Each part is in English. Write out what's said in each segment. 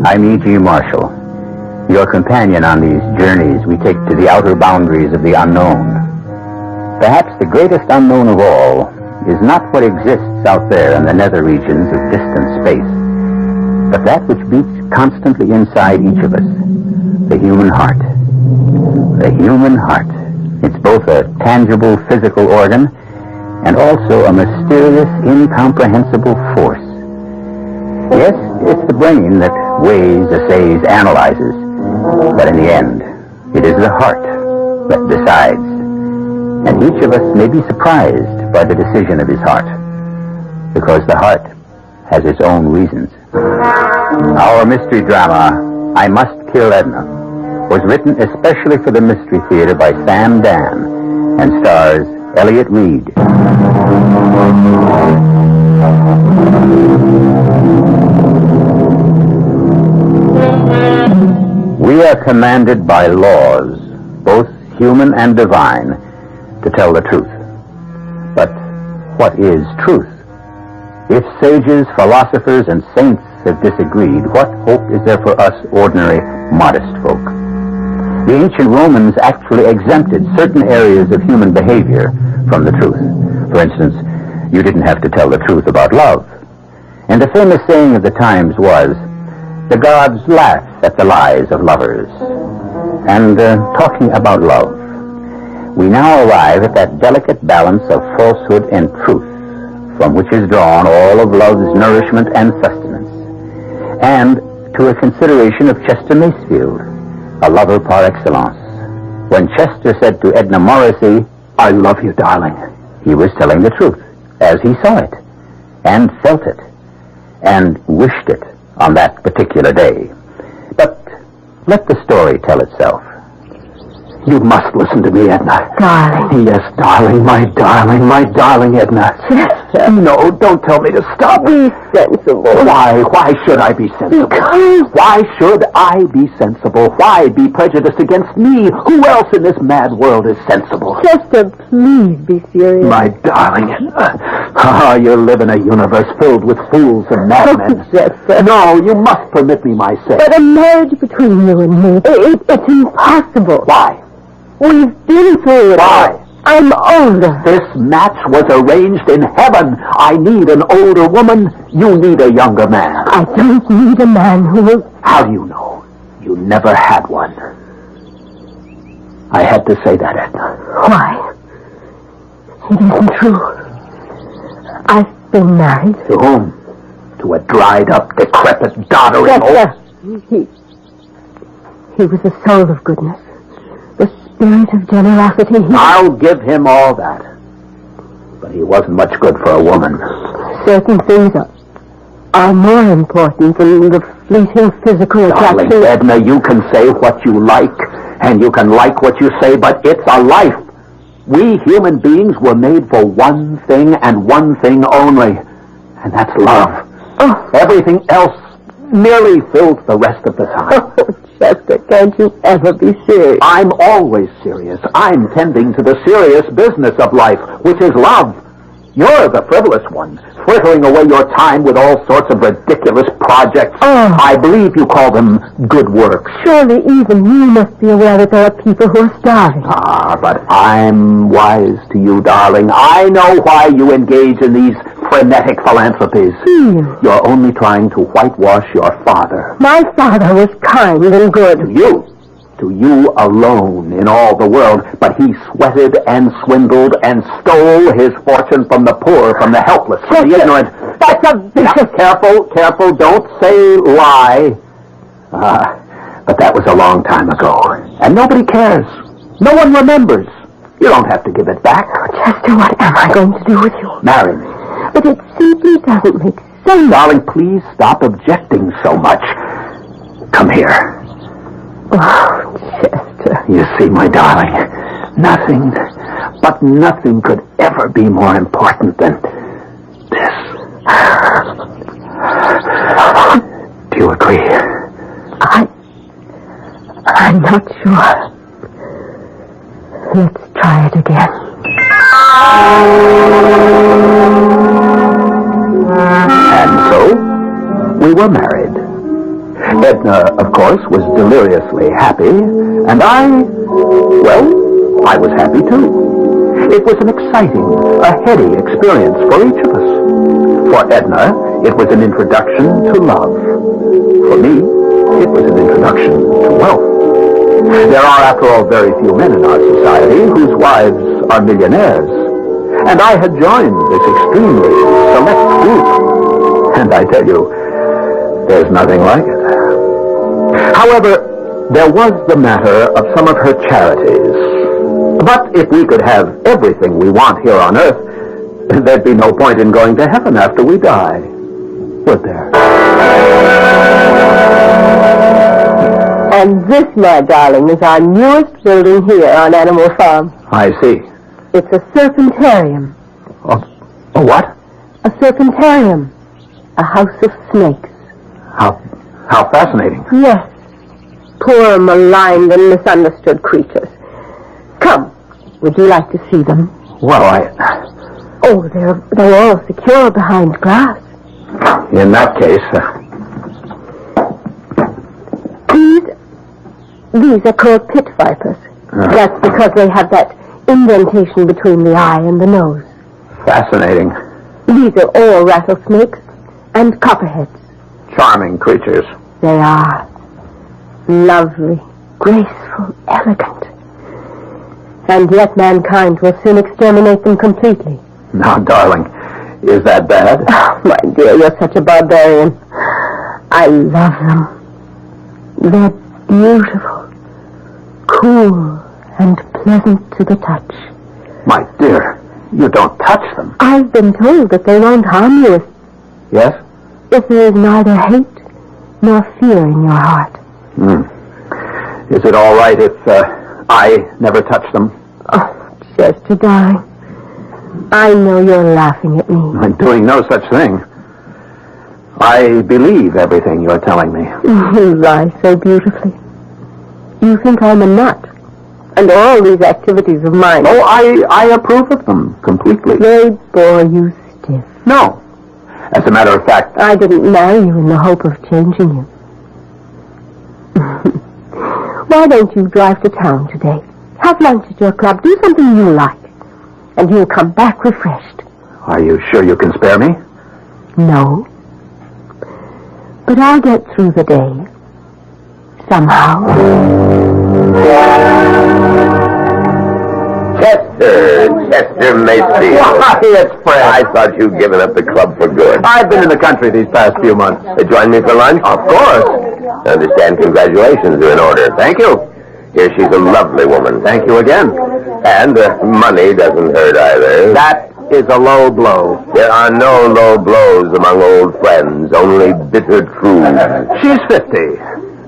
I'm E.G. Marshall, your companion on these journeys we take to the outer boundaries of the unknown. Perhaps the greatest unknown of all is not what exists out there in the nether regions of distant space, but that which beats constantly inside each of us, the human heart. The human heart. It's both a tangible physical organ and also a mysterious, incomprehensible force. Yes, it's the brain that weighs, assays, analyzes, but in the end, it is the heart that decides. And each of us may be surprised by the decision of his heart, because the heart has its own reasons. Our mystery drama, I Must Kill Edna, was written especially for the Mystery Theater by Sam Dan and stars Elliott Reed. We are commanded by laws, both human and divine, to tell the truth. But what is truth? If sages, philosophers, and saints have disagreed, what hope is there for us ordinary, modest folk? The ancient Romans actually exempted certain areas of human behavior from the truth. For instance, you didn't have to tell the truth about love. And the famous saying of the times was, the gods laugh at the lies of lovers. And talking about love, we now arrive at that delicate balance of falsehood and truth, from which is drawn all of love's nourishment and sustenance, and to a consideration of Chester Masefield, a lover par excellence. When Chester said to Edna Morrissey, "I love you, darling," he was telling the truth, as he saw it, and felt it, and wished it on that particular day. But let the story tell itself. You must listen to me, Edna. Darling. Yes, darling, my darling Edna. Chester. No, don't tell me to stop. Be sensible. Why? Why should I be sensible? Because... Why should I be sensible? Why be prejudiced against me? Who else in this mad world is sensible? Chester, please be serious. My darling Edna. You live in a universe filled with fools and madmen. Oh, Chester. No, you must permit me my say. But a marriage between you and me, it's impossible. Why? We've been through it. Why? I'm older. This match was arranged in heaven. I need an older woman. You need a younger man. I don't need a man who will... How do you know? You never had one. I had to say that, Edna. Why? It isn't true. I've been married. To whom? To a dried-up, decrepit, doddering old... He was a soul of goodness. The spirit of generosity. I'll give him all that. But he wasn't much good for a woman. Certain things are more important than the fleeting physical attraction. Darling Edna, you can say what you like, and you can like what you say, but it's a life. We human beings were made for one thing and one thing only, and that's love. Oh. Everything else merely fills the rest of the time. Oh, Chester, can't you ever be serious? I'm always serious. I'm tending to the serious business of life, which is love. You're the frivolous one, frittering away your time with all sorts of ridiculous projects. Oh. I believe you call them good works. Surely even you must be aware that there are people who are starving. Ah, but I'm wise to you, darling. I know why you engage in these frenetic philanthropies. You're only trying to whitewash your father. My father was kind and good. To you alone in all the world, but he sweated and swindled and stole his fortune from the poor, from the helpless, from the ignorant. That's a vicious... Careful, don't say lie. But that was a long time ago, and nobody cares. No one remembers. You don't have to give it back. Oh, Chester, what am I going to do with you? Marry me. But it simply doesn't make sense. Darling, please stop objecting so much. Come here. Oh, Chester. You see, my darling, nothing, but nothing could ever be more important than this. Do you agree? I'm not sure. Let's try it again. And so, we were married. Edna, of course, was deliriously happy, and I was happy too. It was an exciting, a heady experience for each of us. For Edna, it was an introduction to love. For me, it was an introduction to wealth. There are, after all, very few men in our society whose wives are millionaires. And I had joined this extremely select group. And I tell you, there's nothing like it. However, there was the matter of some of her charities. But if we could have everything we want here on earth, there'd be no point in going to heaven after we die, would there? And this, my darling, is our newest building here on Animal Farm. I see. It's a serpentarium. A what? A serpentarium. A house of snakes. How fascinating. Yes. Poor, maligned, and misunderstood creatures. Come. Would you like to see them? Well, Oh, they're all secure behind glass. in that case, These are called pit vipers. That's because they have that indentation between the eye and the nose. fascinating. These are all rattlesnakes and copperheads. Charming creatures. They are lovely, graceful, elegant. And yet mankind will soon exterminate them completely. Now, darling, is that bad? Oh, my dear, you're such a barbarian. I love them. They're beautiful, cool, and pleasant to the touch. My dear, you don't touch them. I've been told that they won't harm you Yes? if there is neither hate nor fear in your heart. Is it all right if I never touch them? Oh, just to die. I know you're laughing at me. I'm doing no such thing. I believe everything you're telling me. You lie so beautifully. You think I'm a nut. And all these activities of mine... Oh, I approve of them completely. They bore you stiff. No. As a matter of fact... I didn't marry you in the hope of changing you. Why don't you drive to town today? Have lunch at your club. Do something you like. And you'll come back refreshed. Are you sure you can spare me? No. But I'll get through the day. Somehow. Chester Macefield. Why, it's Fred. I thought you'd given up the club for good. I've been in the country these past few months. Join me for lunch? Of course. I understand congratulations are in order. Thank you. Here, she's a lovely woman. Thank you again. And money doesn't hurt either. That is a low blow. There are no low blows among old friends, only bitter truths. She's 50,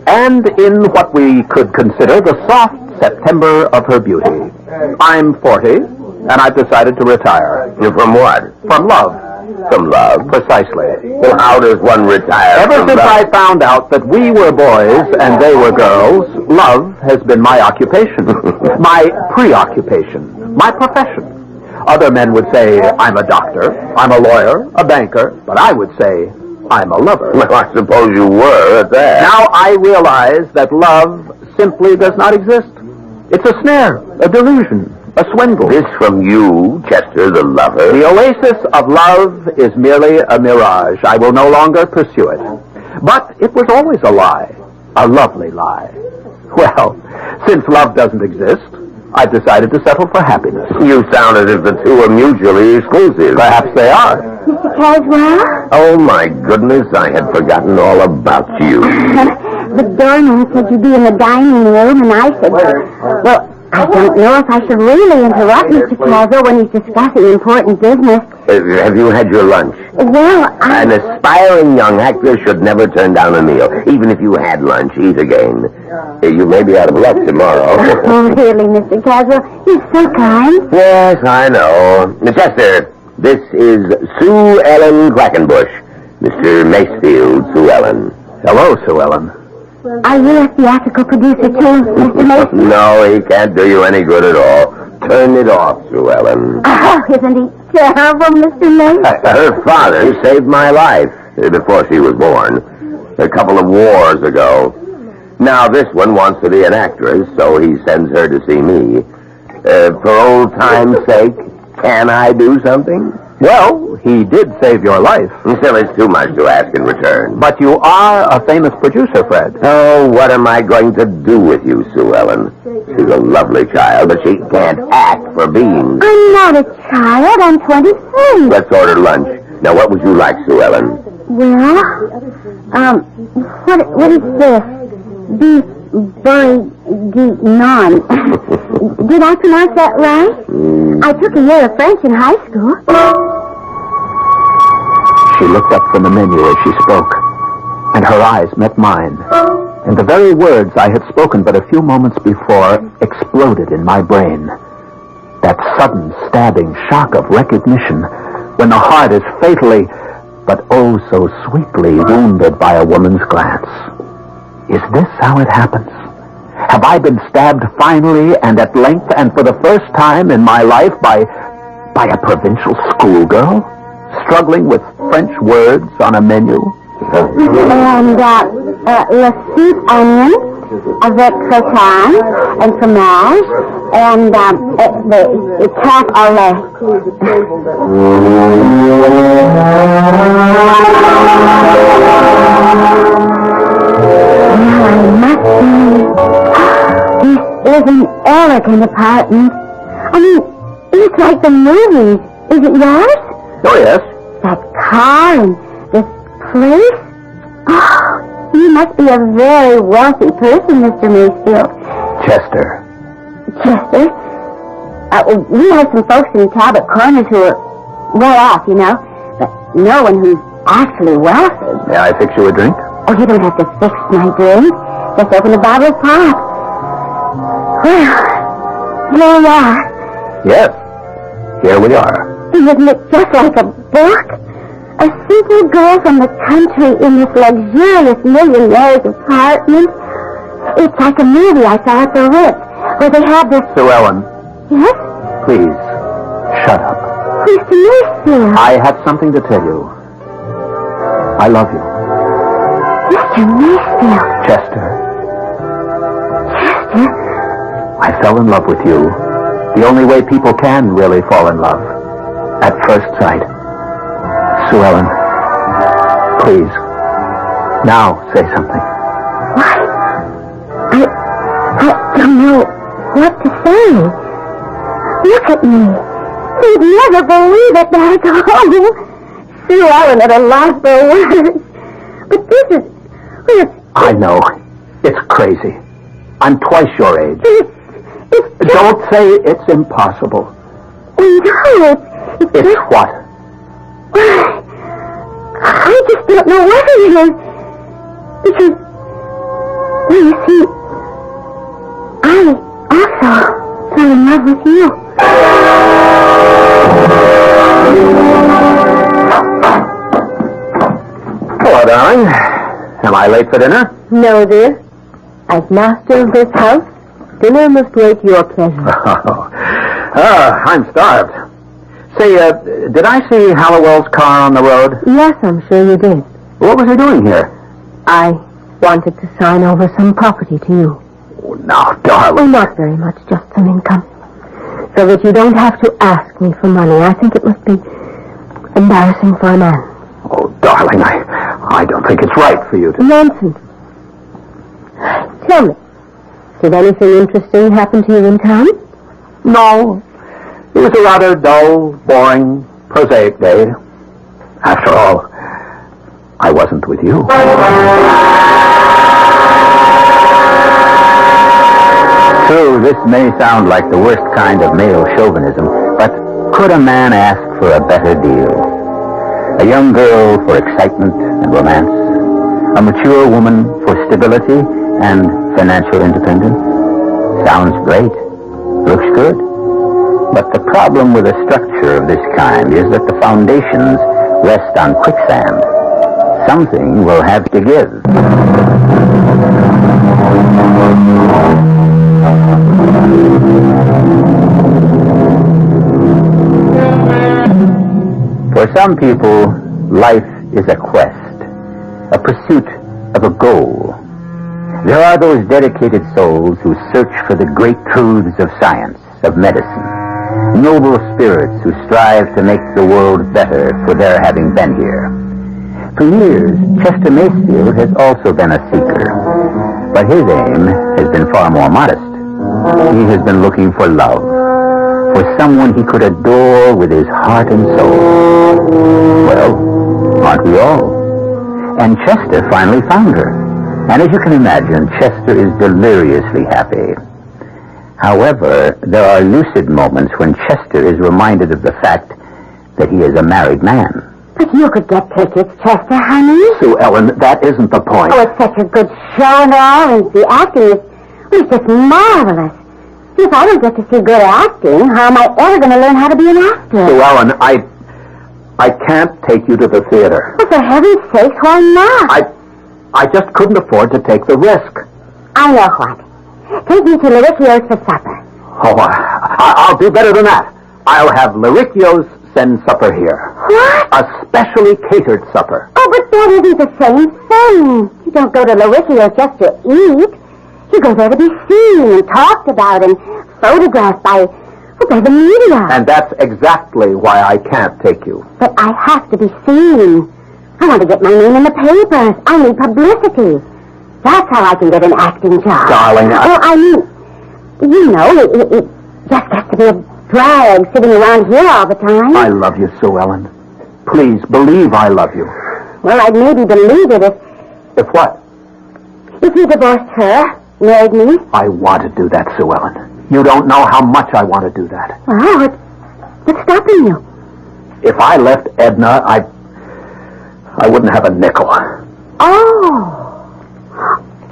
and in what we could consider the soft September of her beauty. I'm 40, and I've decided to retire. From what? From love. From love? Precisely. Well, how does one retire Ever from since love? I found out that we were boys and they were girls, love has been my occupation, my preoccupation, my profession. Other men would say, I'm a doctor, I'm a lawyer, a banker, but I would say, I'm a lover. Well, I suppose you were at that. Now I realize that love simply does not exist. It's a snare, a delusion, a swindle. This from you, Chester the lover? The oasis of love is merely a mirage. I will no longer pursue it. But it was always a lie, a lovely lie. Well, since love doesn't exist, I've decided to settle for happiness. You sound as if the two are mutually exclusive. Perhaps they are. Mr. Caswell? Oh, my goodness, I had forgotten all about you. The doorman said you'd be in the dining room, and I said, well, I don't know if I should really interrupt Mr. Caswell when he's discussing important business. Have you had your lunch? Well, An aspiring young actor should never turn down a meal. Even if you had lunch, eat again. You may be out of luck tomorrow. Oh, really, Mr. Caswell? You're so kind. Yes, I know. Chester, this is Sue Ellen Quackenbush. Mr. Macefield, Sue Ellen. Hello, Sue Ellen. Are you a theatrical producer, too, Mr. Mason? No, he can't do you any good at all. Turn it off, Sue Ellen. Oh, isn't he terrible, Mr. Mason? Her father saved my life before she was born. a couple of wars ago. Now this one wants to be an actress, so he sends her to see me. For old time's sake, can I do something? Well, he did save your life. Still, it's too much to ask in return. But you are a famous producer, Fred. Oh, what am I going to do with you, Sue Ellen? She's a lovely child, but she can't act for being. I'm not a child. I'm 23. Let's order lunch. Now, what would you like, Sue Ellen? Well, what is this? Beef bourguignon. Did I pronounce that right? I took a year of French in high school. She looked up from the menu as she spoke, and her eyes met mine. And the very words I had spoken but a few moments before exploded in my brain. That sudden, stabbing shock of recognition when the heart is fatally, but oh so sweetly wounded by a woman's glance. Is this how it happens? Have I been stabbed finally and at length and for the first time in my life by a provincial schoolgirl struggling with French words on a menu? And le soup onion avec croissant and fromage and the calf au lait. Well, I must say, this is an elegant apartment. I mean, it's like the movies. Is it yours? Oh, yes. That car and this place? Oh, you must be a very wealthy person, Mr. Macefield. Chester. Chester? We have some folks in Talbot Corners who are well off, you know, but no one who's actually wealthy. May I fix you a drink? Oh, you don't have to fix my drink. Just open a bottle of pop. Well, here we are. Yes. Here we are. Isn't it just like a book? A simple girl from the country in this luxurious millionaire's apartment. It's like a movie I saw at the Ritz, where they have this... Sue Ellen, Yes? please, shut up. Mr. Macefield. I have something to tell you. I love you. Mr. Macefield. Chester, Chester? I fell in love with you the only way people can really fall in love. At first sight. Sue Ellen, please, now say something. What? I don't know what to say. Look at me. You'd never believe it, that's all. Sue Ellen at a loss for words. But this is... I know. It's crazy. I'm twice your age. It's just... Don't say it's impossible. No, it's It's just... what? I just don't know what it is. Because... Well, you see... I also fell in love with you. Hello, darling. Am I late for dinner? No, dear. As master of this house, dinner must wait your pleasure. I'm starved. Say, did I see Hallowell's car on the road? Yes, I'm sure you did. What was he doing here? I wanted to sign over some property to you. Oh, now, darling. Oh, not very much, just some income. So that you don't have to ask me for money. I think it must be embarrassing for a man. Oh, darling, I don't think it's right for you to... Nonsense. Tell me, did anything interesting happen to you in town? No. It was a rather dull, boring, prosaic day. After all, I wasn't with you. True, this may sound like the worst kind of male chauvinism, but could a man ask for a better deal? A young girl for excitement and romance, a mature woman for stability and financial independence. Sounds great. Looks good. But the problem with a structure of this kind is that the foundations rest on quicksand. Something will have to give. For some people, life is a quest, a pursuit of a goal. There are those dedicated souls who search for the great truths of science, of medicine. Noble spirits who strive to make the world better for their having been here. For years, Chester Masefield has also been a seeker. But his aim has been far more modest. He has been looking for love. For someone he could adore with his heart and soul. Well, aren't we all? And Chester finally found her. And as you can imagine, Chester is deliriously happy. However, there are lucid moments when Chester is reminded of the fact that he is a married man. But you could get tickets, Chester, honey. Sue Ellen, that isn't the point. Oh, it's such a good show and all, and the acting is just marvelous. If I don't get to see good acting, how am I ever going to learn how to be an actor? Sue Ellen, I can't take you to the theater. Well, for heaven's sakes, why not? I just couldn't afford to take the risk. I know what. Take me to Luricchio's for supper. Oh, I'll do better than that. I'll have Luricchio's send supper here. What? A specially catered supper. Oh, but that isn't the same thing. You don't go to Luricchio's just to eat. You go there to be seen and talked about and photographed by the media. And that's exactly why I can't take you. But I have to be seen. I want to get my name in the papers. I need publicity. That's how I can get an acting job. Darling, Well, I mean, you know, it just gets to be a drag sitting around here all the time. I love you, Sue Ellen. Please, believe I love you. Well, I'd maybe believe it If what? if you divorced her, married me. I want to do that, Sue Ellen. You don't know how much I want to do that. Well, what's stopping you? If I left Edna, I wouldn't have a nickel.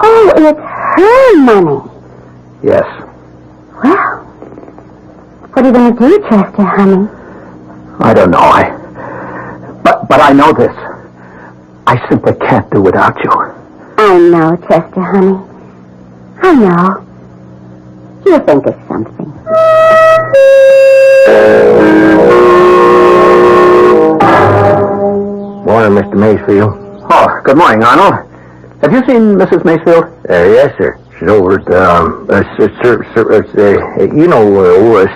Oh, it's her money. Yes. Well, what are you going to do, Chester, honey? I don't know. But I know this. I simply can't do without you. I know, Chester, honey. I know. You'll think of something. Morning, Mr. Masefield. Oh, good morning, Arnold. Have you seen Mrs. Masefield? Yes, sir. She's over at,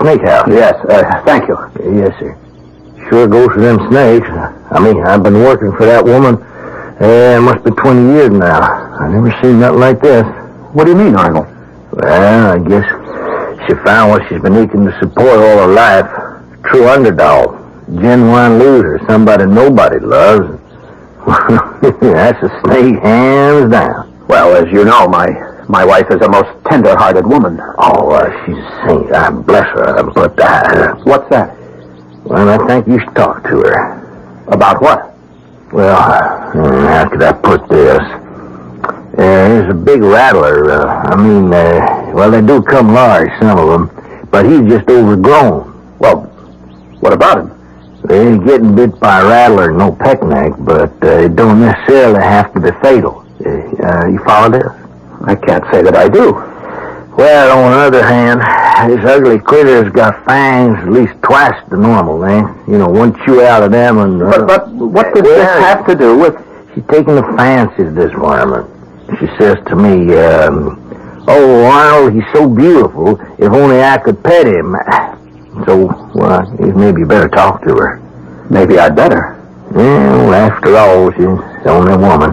Snake House. Yes, thank you. Yes, sir. Sure goes for them snakes. I mean, I've been working for that woman, it must be 20 years now. I never seen nothing like this. What do you mean, Arnold? Well, I guess she found what she's been eating to support all her life. True underdog. Genuine loser. Somebody nobody loves. That's a snake, hands down. Well, as you know, my wife is a most tender-hearted woman. Oh, she's a saint. I bless her. But, What's that? well, I think you should talk to her. About what? Well, how could I put this? There's a big rattler. Well, they do come large, some of them, but he's just overgrown. Well, what about him? They ain't getting bit by a rattler, no peckneck, but it don't necessarily have to be fatal. You follow this? I can't say that I do. Well, on the other hand, this ugly critter's got fangs at least twice the normal, eh? You know, one chew out of them and... But what does this have to do with... She's taking a fancy to this varmint. She says to me, oh, Arnold, he's so beautiful, if only I could pet him. So, well, maybe you better talk to her. Maybe I'd better. Yeah, well, after all, she's the only woman.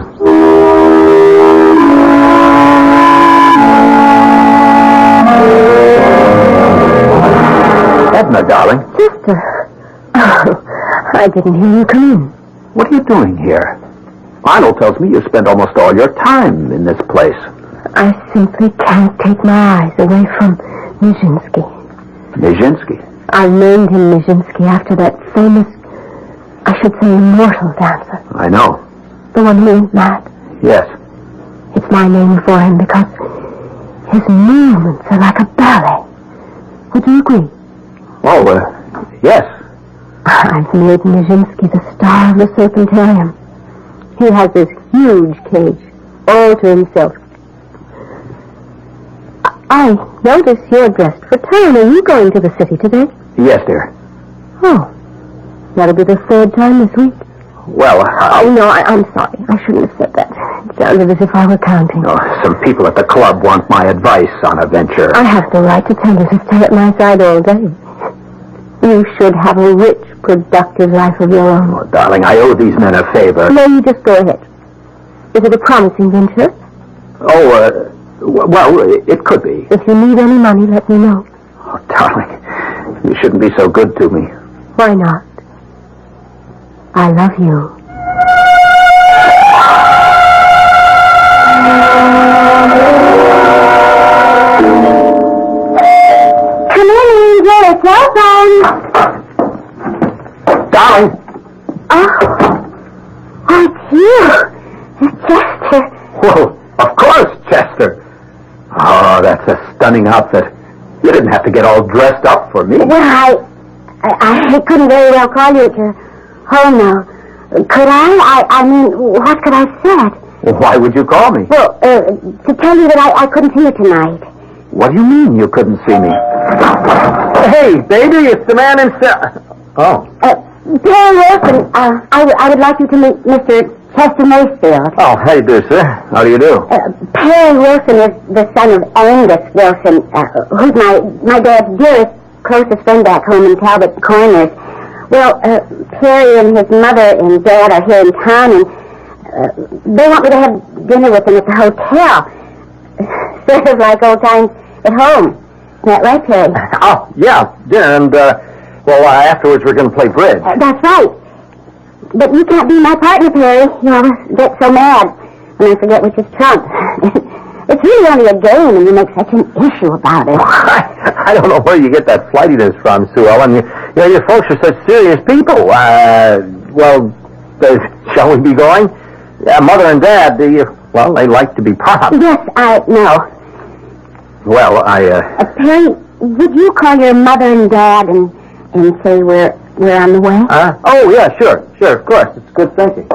Edna, darling. Chester. Oh, I didn't hear you come in. What are you doing here? Arnold tells me you spend almost all your time in this place. I simply can't take my eyes away from Nijinsky. Nijinsky? I named him Nijinsky after that famous, I should say immortal dancer. I know. The one who ain't mad. Yes. It's my name for him because his movements are like a ballet. Would you agree? Oh, yes. I've made Nijinsky the star of the Serpentarium. He has this huge cage, all to himself. I notice you're dressed for town. Are you going to the city today? Yes, dear. Oh, that'll be the third time this week. Well, Oh, no, I'm sorry. I shouldn't have said that. It sounded as if I were counting. some people at the club want my advice on a venture. I have the right to tell you to stay at my side all day. You should have a rich, productive life of your own. Oh, darling, I owe these men a favor. No, you just go ahead. Is it a promising venture? Oh, well, it could be. If you need any money, let me know. Oh, darling, you shouldn't be so good to me. Why not? I love you. Come in and get a cell phone. Darling! Oh, it's you. Chester. Well, of course, Chester. Oh, that's a stunning outfit. You didn't have to get all dressed up for me. Well, I couldn't very well call you at your home now. Could I? I mean, what could I have said? Well, why would you call me? Well, to tell you that I couldn't see you tonight. What do you mean you couldn't see me? Hey, baby, it's the man himself. Oh. Perry Wilson, I would like you to meet Mr. Chester Mayfield. Oh, how do you do, sir? How do you do? Perry Wilson is the son of Angus Wilson, who's my dad's dearest, closest friend back home in Talbot Corners. Well, Perry and his mother and dad are here in town, and they want me to have dinner with them at the hotel. Sort of like old times at home. Is that right, Perry? Oh, yeah, and, afterwards we're going to play bridge. That's right. But you can't be my partner, Perry. You always get so mad when I forget which is Trump. It's really only a game, and you make such an issue about it. I don't know where you get that flightiness from, Sue Ellen. You know, your folks are such serious people. Shall we be going? Mother and Dad, they like to be proud. Yes, I know. Well, Perry, would you call your mother and Dad and say we're on the way? Oh, yeah, sure, of course. It's good thinking.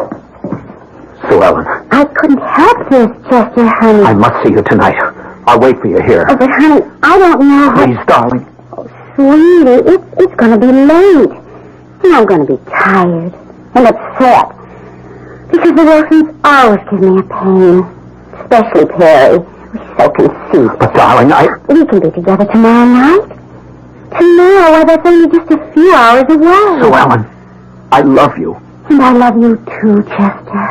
Sue Ellen. I couldn't help this, Chester, honey. I must see you tonight. I'll wait for you here. Oh, but honey, I don't know how... Please, darling. Oh, sweetie, it's going to be late. And I'm going to be tired and upset. Because the Wilsons always give me a pain. Especially Perry. He's so conceited. But, darling, We can be together tomorrow night. Tomorrow, why, that's only just a few hours away. Sue Ellen, I love you. And I love you too, Chester.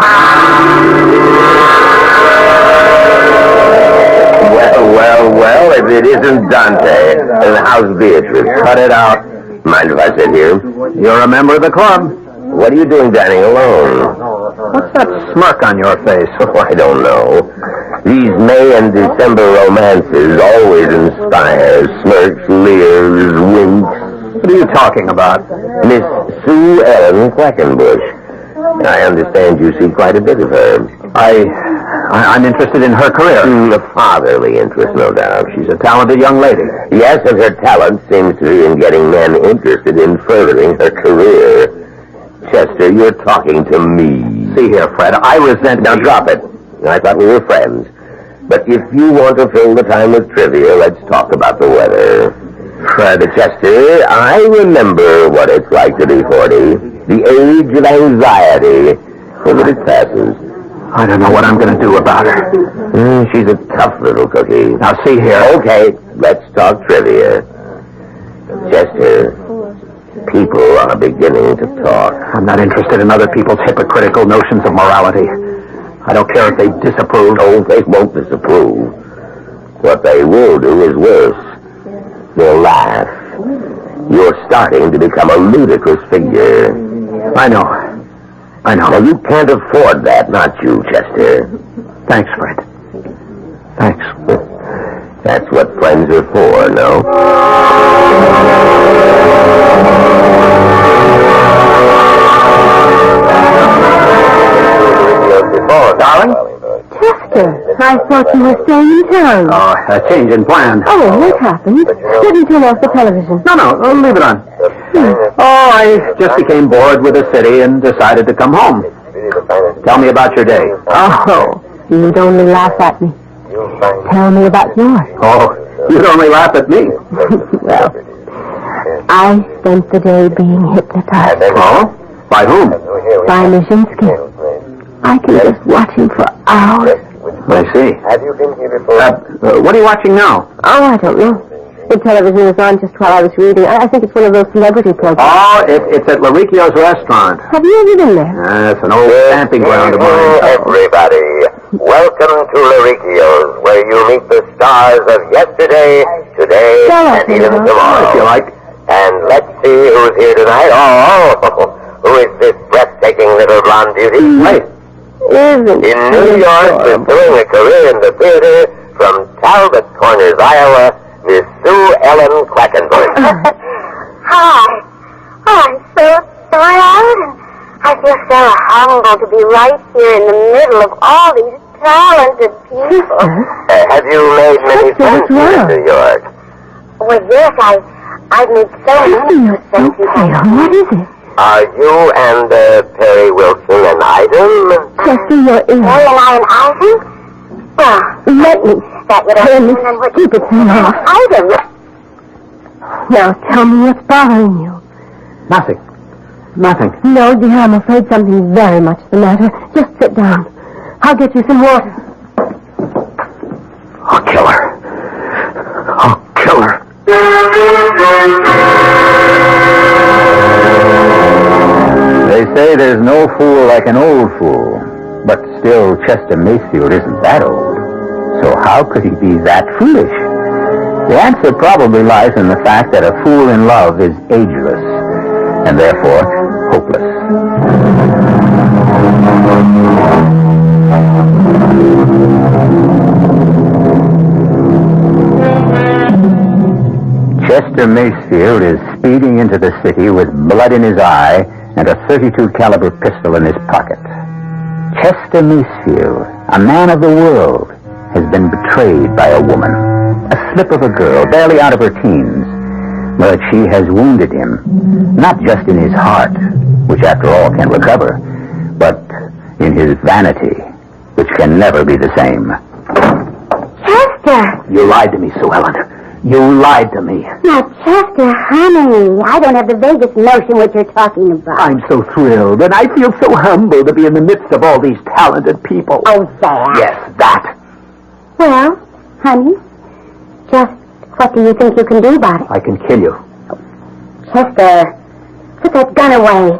Well, if it isn't Dante, then how's Beatrice? Cut it out. Mind if I sit here? You're a member of the club. What are you doing dining alone? What's that smirk on your face? Oh, I don't know. These May and December romances always inspire smirks, leers, winks. What are you talking about? Miss Sue Ellen Quackenbush. I understand you see quite a bit of her. I'm interested in her career. A fatherly interest, no doubt. She's a talented young lady. Yes, and her talent seems to be in getting men interested in furthering her career. Chester, you're talking to me. See here, Fred, I resent... Now drop it. I thought we were friends. But if you want to fill the time with trivia, let's talk about the weather. Fred, Chester, I remember what it's like to be 40. The age of anxiety. But it passes. I don't know what I'm going to do about her. She's a tough little cookie. Now, see here. Okay, let's talk trivia. Chester, people are beginning to talk. I'm not interested in other people's hypocritical notions of morality. I don't care if they disapprove. Oh, they won't disapprove. What they will do is worse. They'll laugh. You're starting to become a ludicrous figure. I know. Now, you can't afford that, not you, Chester. Thanks, Fred. Thanks. That's what friends are for, no? Darling? Chester, I thought you were staying in town. Oh, a change in plan. Oh, what happened? Didn't turn off the television. No, leave it on. Oh, I just became bored with the city and decided to come home. Tell me about your day. Oh, you'd only laugh at me. Tell me about yours. Oh, you'd only laugh at me. Well, I spent the day being hypnotized. Oh? By whom? By Nijinsky. I can just watch him for hours. I see. Have you been here before? What are you watching now? Oh, I don't know. The television was on just while I was reading. I think it's one of those celebrity programs. Oh, it's at Laricchio's restaurant. Have you ever been there? It's an old camping ground of mine. Everybody, welcome to Laricchio's, where you meet the stars of yesterday, today, and even tomorrow. If you like. And let's see who's here tonight. Oh, who is this breathtaking little blonde beauty? Wait. Isn't In New York, pursuing a career in the theater, from Talbot Corners, Iowa, Miss Sue Ellen Quackenbush. Hi. Oh, I'm so thrilled. I feel so humbled to be right here in the middle of all these talented people. Have you made many friends here in New York? Well, yes, I've made so many friends. What is it? Are you and Perry Wilson an item? Chester, you're in. Perry and I an item? Well, let me turn this stupid thing off. Item? Now tell me what's bothering you. Nothing. No, dear, I'm afraid something's very much the matter. Just sit down. I'll get you some water. I'll kill her. They say there's no fool like an old fool, but still Chester Macefield isn't that old. So how could he be that foolish? The answer probably lies in the fact that a fool in love is ageless, and therefore hopeless. Chester Macefield is speeding into the city with blood in his eye and a .32 caliber pistol in his pocket. Chester Macefield, a man of the world, has been betrayed by a woman, a slip of a girl, barely out of her teens. But she has wounded him, not just in his heart, which after all can recover, but in his vanity, which can never be the same. Chester! You lied to me, Sue Ellen. You lied to me. Now, Chester, honey, I don't have the vaguest notion what you're talking about. I'm so thrilled, and I feel so humble to be in the midst of all these talented people. Oh, that. Yes, that. Well, honey, just what do you think you can do about it? I can kill you. Chester, put that gun away.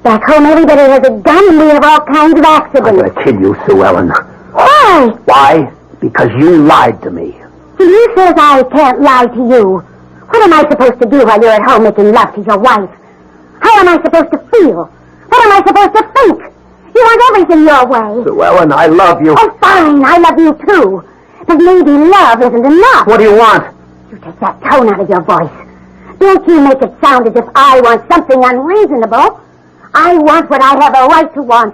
Back home, everybody has a gun, and we have all kinds of I'm accidents. going to kill you, Sue Ellen. Why? Why? Because you lied to me. He says I can't lie to you. What am I supposed to do while you're at home making love to your wife? How am I supposed to feel? What am I supposed to think? You want everything your way. Sue Ellen, I love you. Oh, fine, I love you too. But maybe love isn't enough. What do you want? You take that tone out of your voice. Don't you make it sound as if I want something unreasonable. I want what I have a right to want.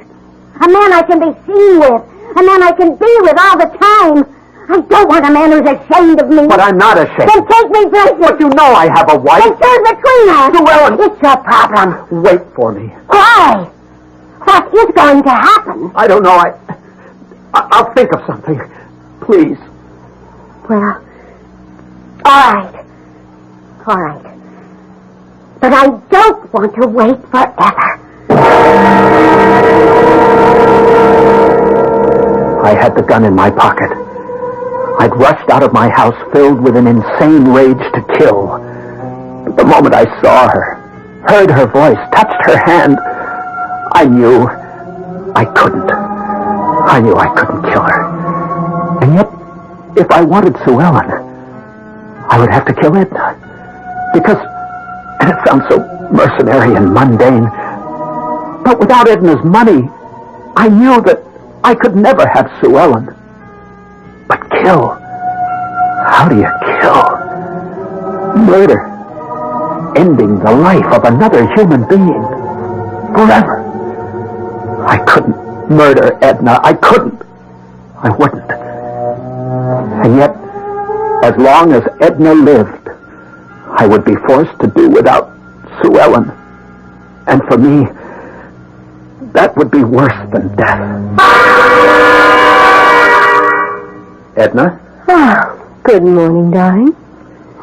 A man I can be seen with. A man I can be with all the time. I don't want a man who's ashamed of me. But I'm not ashamed. Then take me places. But you know I have a wife. It stood between us. Sue Ellen. It's your problem. Wait for me. Why? What is going to happen? I don't know. I'll think of something. Please. Well, all right. All right. But I don't want to wait forever. I had the gun in my pocket. I'd rushed out of my house filled with an insane rage to kill. But the moment I saw her, heard her voice, touched her hand, I knew I couldn't. I knew I couldn't kill her. And yet, if I wanted Sue Ellen, I would have to kill Edna. Because, and it sounds so mercenary and mundane, but without Edna's money, I knew that I could never have Sue Ellen. But kill? How do you kill? Murder. Ending the life of another human being. Forever. I couldn't murder Edna. I couldn't. I wouldn't. And yet, as long as Edna lived, I would be forced to do without Sue Ellen. And for me, that would be worse than death. Edna? Oh, good morning, darling.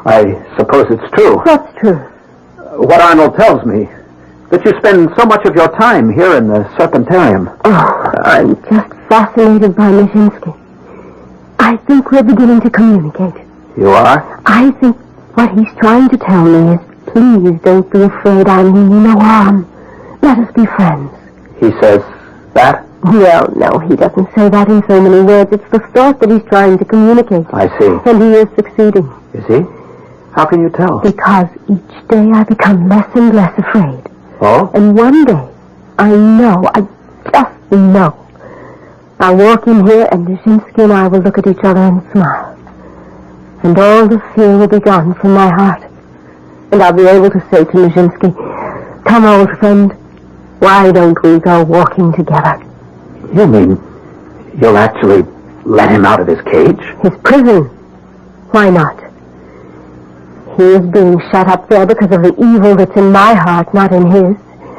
I suppose it's true. What's true? What Arnold tells me. that you spend so much of your time here in the Serpentarium? Oh, I'm just fascinated by Nijinsky. I think we're beginning to communicate. You are? I think what he's trying to tell me is, please don't be afraid I mean you no harm. Let us be friends. He says that? Well, no, he doesn't say that in so many words. It's the thought that he's trying to communicate. I see. And he is succeeding. Is he? How can you tell? Because each day I become less and less afraid. Oh? And one day, I just know, I'll walk in here and Nijinsky and I will look at each other and smile. And all the fear will be gone from my heart. And I'll be able to say to Nijinsky, come, old friend, why don't we go walking together? You mean you'll actually let him out of his cage? His prison. Why not? He is being shut up there because of the evil that's in my heart, not in his.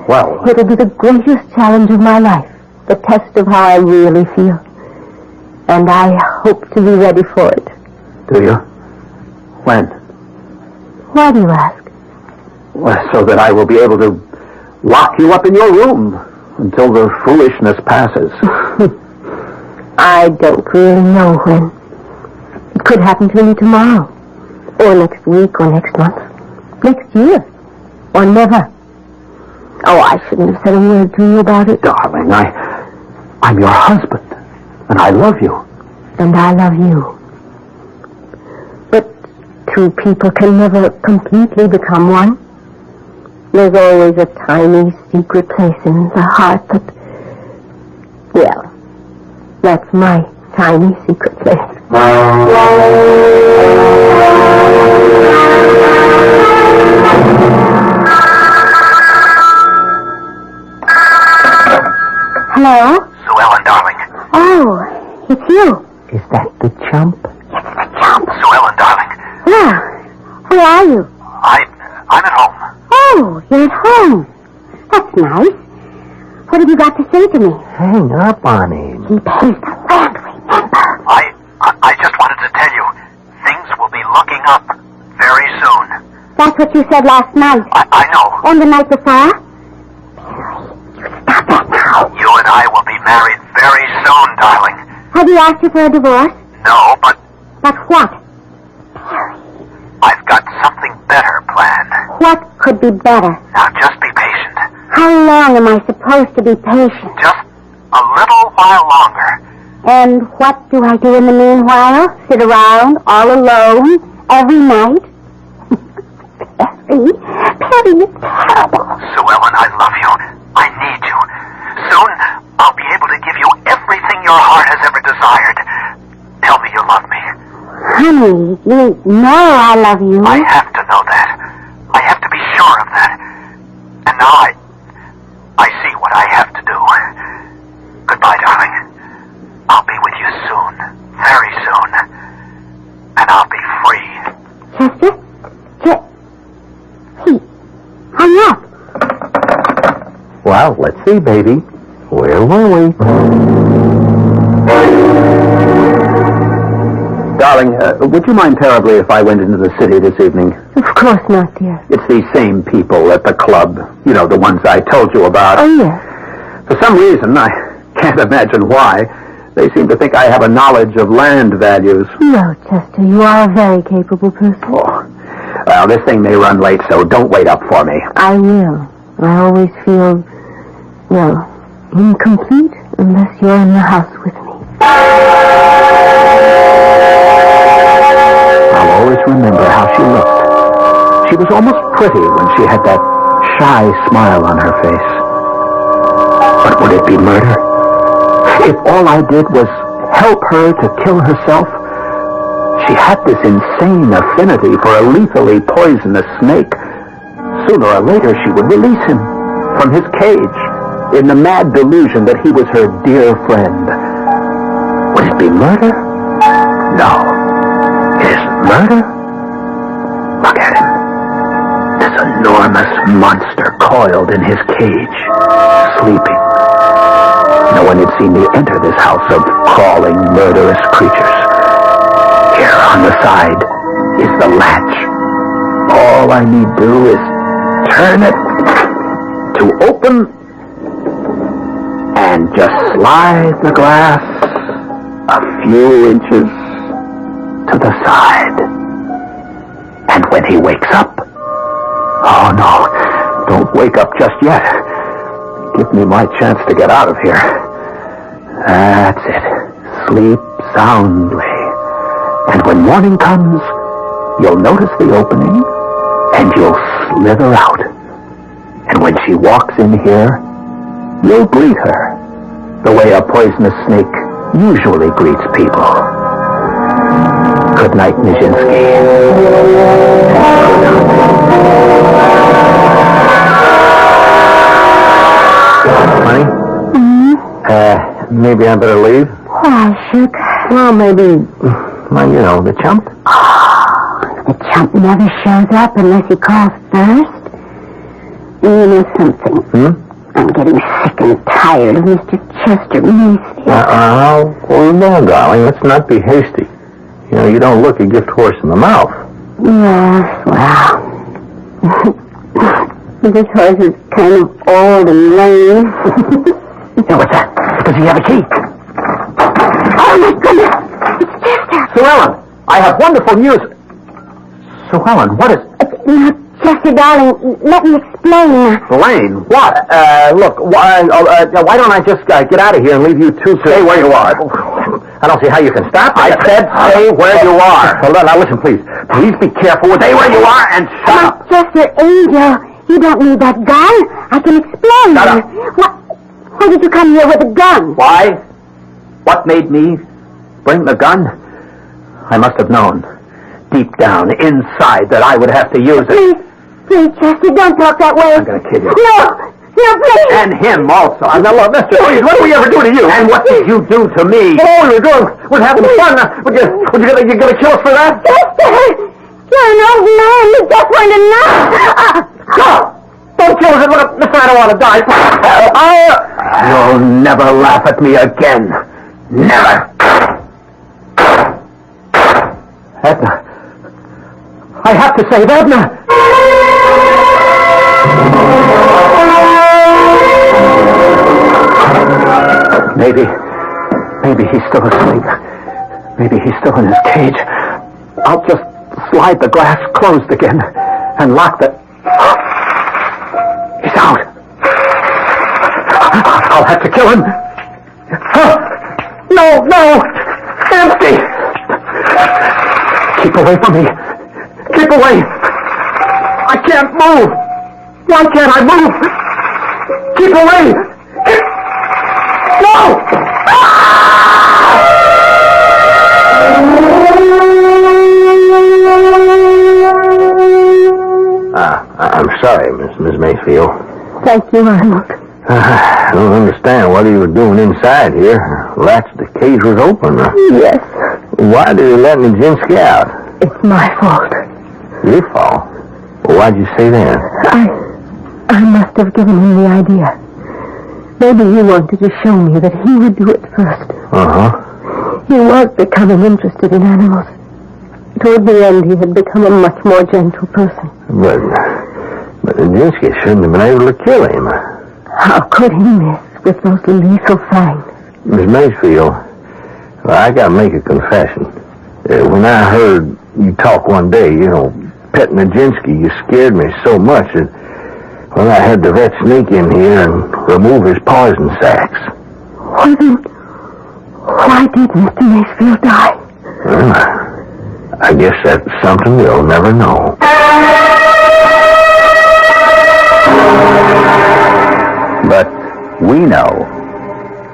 Well... It'll be the greatest challenge of my life, the test of how I really feel. And I hope to be ready for it. Do you? When? Why do you ask? Well, so that I will be able to lock you up in your room until the foolishness passes. I don't really know when. It could happen to me tomorrow, or next week, or next month, next year, or never. Oh, I shouldn't have said a word to you about it. Darling, I'm your husband, and I love you. And I love you. But two people can never completely become one. There's always a tiny secret place in the heart that... Well, that's my tiny secret place. Hello? Sue Ellen, darling. Oh, it's you. Is that the chump? It's the chump. Sue Ellen, darling. Where are you? I'm at home. Oh, you're at home. That's nice. What have you got to say to me? Hang up on him. He pays the rent, remember? I just wanted to tell you, things will be looking up very soon. That's what you said last night. I know. And the night before? Perry, you stop that now. You and I will be married very soon, darling. Have you asked her for a divorce? No, but But what? Perry, I've got something better planned. what could be better? Now, just be patient. How long am I supposed to be patient? Just a little while longer. And what do I do in the meanwhile? Sit around all alone every night? Perry, it's terrible. Sue Ellen, I love you. I need you. Soon, I'll be able to give you everything your heart has ever desired. Tell me you love me. Honey, you know I love you. I have to know that. I have to be sure of that. And now I see what I have to do. Goodbye, darling. I'll be with you soon. Very soon. And I'll be free. Chester? He hung up. Well, let's see, baby. Where were we? Darling, would you mind terribly if I went into the city this evening? Of course not, dear. It's these same people at the club. You know, the ones I told you about. Oh, yes. For some reason, I can't imagine why, they seem to think I have a knowledge of land values. No, Chester, you are a very capable person. Oh. Well, this thing may run late, so don't wait up for me. I will. I always feel, well, incomplete unless you're in the house with me. I'll always remember how she looked. She was almost pretty when she had that shy smile on her face. But would it be murder? If all I did was help her to kill herself? She had this insane affinity for a lethally poisonous snake. Sooner or later she would release him from his cage in the mad delusion that he was her dear friend. Would it be murder? No. It isn't murder. Look at him. This enormous monster coiled in his cage, sleeping. No one had seen me enter this house of crawling, murderous creatures. Here on the side is the latch. All I need do is turn it, to open and just slide the glass a few inches to the side. And when he wakes up, oh no, don't wake up just yet. Give me my chance to get out of here. That's it. Sleep soundly. And when morning comes, you'll notice the opening, and you'll slither out. And when she walks in here, you'll greet her the way a poisonous snake usually greets people. Good night, Nijinsky. Honey? Maybe I better leave? Why, Shook? Well, maybe, well, you know, the chump. The chump never shows up unless he calls first. And you know something? I'm getting sick and tired of Mr. Chester Macefield. Cool down, darling. Let's not be hasty. You know, you don't look a gift horse in the mouth. Yes, well... this horse is kind of old and lame. Yeah, what's that? Does he have a key? Oh, my goodness! It's Chester! Sue Ellen, I have wonderful news. Sue Ellen, what is... Now, Chester, darling, let me explain. Elaine, what? Look, why don't I just get out of here and leave you two to... Stay where you are. I don't see how you can stop me. I said stay where you are. Now, listen, please. Please be careful. Stay where you are and shut up. Chester, Angel, you don't need that gun. I can explain. Shut up. Why did you come here with a gun? Why? What made me bring the gun? I must have known, deep down, inside, that I would have to use it. Please, Chester, don't talk that way. I'm going to kill you. No, please. And him also. Now, look, mister, please, what did we ever do to you? And what did you do to me? Oh, you're doing, we're having fun. Would you gonna kill us for that? Chester, you're an old man. You just weren't enough. No! Don't kill us. Look, mister, I don't want to die. You'll never laugh at me again. Never. Edna. I have to save Edna. Maybe he's still asleep. Maybe he's still in his cage. I'll just slide the glass closed again and lock the... He's out. I'll have to kill him. No! Empty! Keep away from me. Keep away. I can't move. Why can't I move? Keep away. No! I'm sorry, Miss Mayfield. Thank you, Arnold. I don't understand what you were doing inside here. Latch the cage was open. Yes. Why did you let Nijinsky out? It's my fault. Your fault? Well, why'd you say that? I must have given him the idea. Maybe he wanted to show me that he would do it first. Uh-huh. He was becoming interested in animals. Toward the end, he had become a much more gentle person. But Nijinsky shouldn't have been able to kill him. How could he miss with those lethal fangs? Miss Macefield, I gotta make a confession. When I heard you talk one day, you know, pet Nijinsky, you scared me so much that, well, I had the vet sneak in here and remove his poison sacs. Well, then, why did Mr. Macefield die? Well, I guess that's something we'll never know. But we know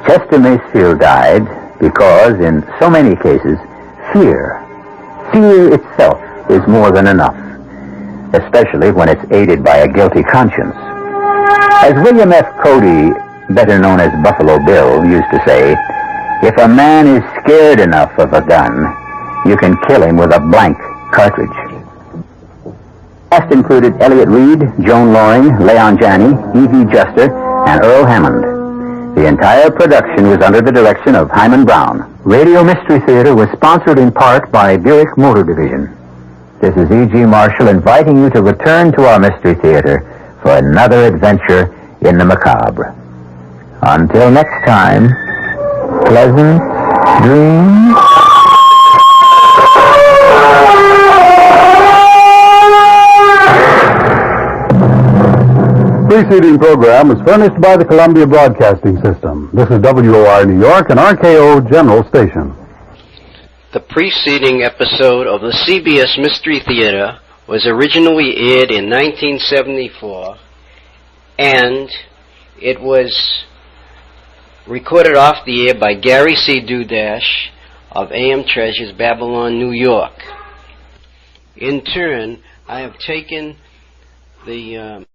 Chester Macefield died because, in so many cases, fear itself is more than enough, especially when it's aided by a guilty conscience. As William F. Cody, better known as Buffalo Bill, used to say, if a man is scared enough of a gun, you can kill him with a blank cartridge. Cast included Elliott Reed, Joan Loring, Leon Janney, E.V. Juster, and Earl Hammond. The entire production was under the direction of Hyman Brown. Radio Mystery Theater was sponsored in part by Buick Motor Division. This is E.G. Marshall inviting you to return to our Mystery Theater for another adventure in the macabre. Until next time, pleasant dreams. Preceding program was furnished by the Columbia Broadcasting System. This is WOR New York and RKO General Station. The preceding episode of the CBS Mystery Theater was originally aired in 1974, and it was recorded off the air by Gary C. Dudash of AM Treasures, Babylon, New York. In turn, I have taken the